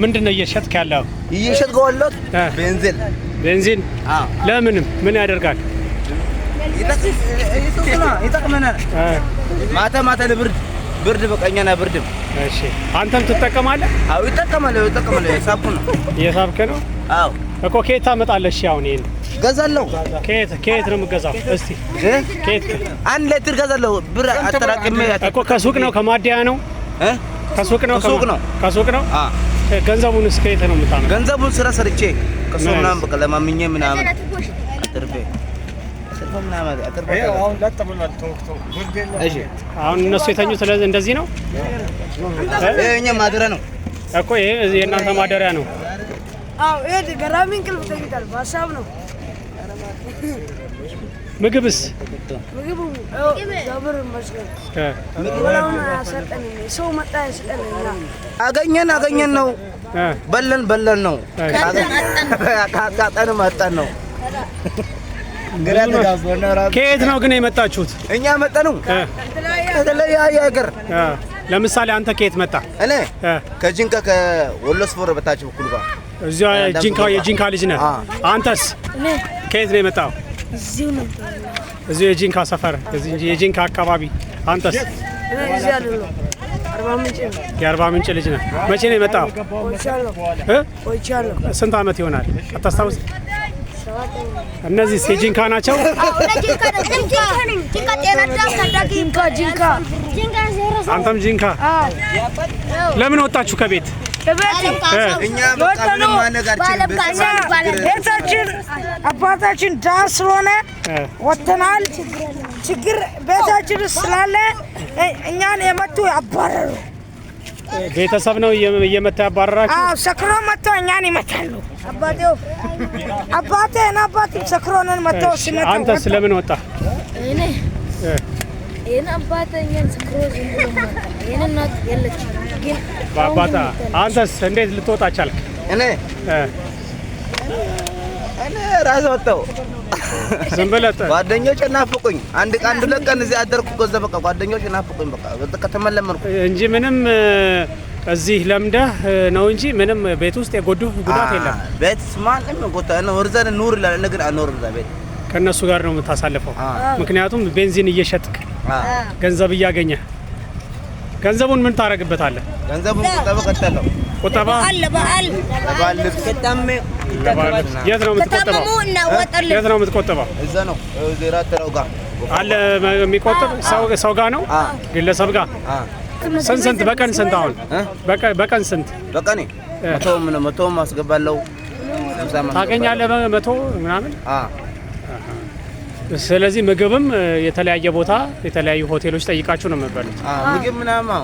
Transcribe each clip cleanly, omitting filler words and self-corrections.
ምንድነው እየሸጥክ ያለው? እየሸጥከው ያለው ቤንዚን። ለምንም ምን ያደርጋል? ይጠቅመናል። ማታ ብርድ በቀኛና ብርድም። እሺ አንተም ትጠቀማለህ? አዎ ይጠቀማለሁ። የሳብኩ ነው። እየሳብክ ነው? አዎ እኮ ከየት ታመጣለህ? እሺ አሁን ይሄን ገዛለሁ። ከየት ነው የምገዛው? እስቲ ከየት? 1 ሊትር ገዛለሁ። ብር አጠራቅሜ እኮ ከሱቅ ነው ከማደያ ነው? ከሱቅ ነው። ከሱቅ ነው። ገንዘቡን እስከ የት ነው የምታመጣው? ገንዘቡን ስራ ሰርቼ ከሱቅ ምናምን በቃ ለማምኜ ምናምን አጥርቤ አሁን እነሱ የተኙት እንደዚህ ነው። እኛ ማደሪያ ነው እኮ ይሄ የእናንተ ማደሪያ ነው። አዎ ይሄ ገራሚ እንቅልፍ ተኝቷል። በሀሳብ ነው። ምግብስ? ምግቡ ዛብር መስገን ወላውን አሰጠን ሰው መጣ ያስጠንና አገኘን ነው። በለን ነው። ካጣን ማጣን ነው። ከየት ነው ግን የመጣችሁት? እኛ መጣነው ከተለያየ ሀገር። ለምሳሌ አንተ ከየት መጣ? እኔ ከጂንካ ከወሎ ስፎር በታች በኩል ጋር እዚያ የጂንካ ልጅ ነህ። አንተስ ከየት ነው የመጣው? እዚሁ የጂንካ ሰፈር የጂንካ አካባቢ። አንተስ? የአርባ ምንጭ ልጅ ነህ። መቼ ነው የመጣው? ስንት ዓመት ይሆናል? አታስታውስ? እነዚህ የጂንካ ናቸው። አንተም ጂንካ። ለምን ወጣችሁ ከቤት? ቤታችን አባታችን ድሀ ስለሆነ ወጥተናል። ችግር ቤታችን ስላለ እኛን የመቱ ያባረሩ። ቤተሰብ ነው እየመታ ያባረራችሁ? አዎ ሰክሮ መጥተው እኛን ይመታሉ። አባቴና አባቴም ሰክሮንን መጥተው ሲመቱ። አንተስ ለምን ወጣ? እኔ አባቴኛን ሰክሮ ዝም ብሎ የእናት የለች ግን ባባታ። አንተስ እንዴት ልትወጣ ቻልክ? እኔ ራሴ ወጣሁ። ዝም ብለህ ጓደኞቼ ናፍቁኝ። አንድ ሁለት ቀን እዚህ አደርኩ። ከዛ በቃ ጓደኞቼ ናፍቁኝ። በቃ ከተመለመርኩ እንጂ ምንም እዚህ ለምደህ ነው እንጂ ምንም ቤት ውስጥ የጎዱህ ጉዳት የለም። ቤት ማንም ጎታ ነው ወርዘን ኑር ለነገር አኖር ቤት ከነሱ ጋር ነው የምታሳልፈው። ምክንያቱም ቤንዚን እየሸጥክ ገንዘብ እያገኘህ። ገንዘቡን ምን ታረግበታለህ? ገንዘቡን ቁጠባ በዓል የት ነው የምትቆጥበው? እዛ ነው ዜራ ተራው ጋር አለ የሚቆጥብ ሰው ጋር ነው ግለሰብ ጋር። ስንት በቀን ስንት? አሁን በቀን ስንት? በቀን መቶ ማስገባለው ታገኛለህ? 100 ምናምን። ስለዚህ ምግብም የተለያየ ቦታ የተለያዩ ሆቴሎች ጠይቃችሁ ነው የምትበሉት? ምግብ ምናምን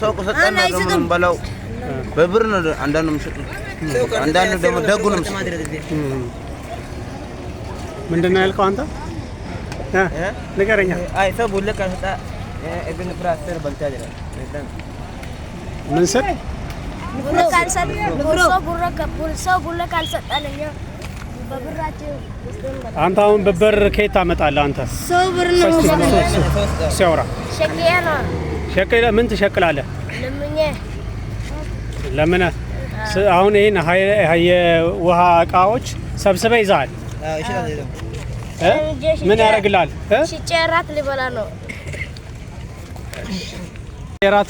ሰው ከሰጠና ነው የምንበላው። በብር ነው አንዳንዱ የሚሸጡት፣ አንዳንዱ ደግሞ ደጉ ነው የሚሸጡት። ምንድን ነው ያልከው አንተ? ንገረኛ። አይ ሰው ቡለ ካልሰጣ እብን ፍራስተር በልታ አይደለም። ምን ስል አንተ አሁን በብር ከየት ታመጣለህ? አንተ ሰው ብር ነው ሲያወራ ሸቀለ ምን ትሸቅላለህ? ለምን አሁን ይሄን የውሃ እቃዎች ሰብስበህ ይዘሃል? ምን ያደርግልሃል? እራት ሊበላ ነው። እራት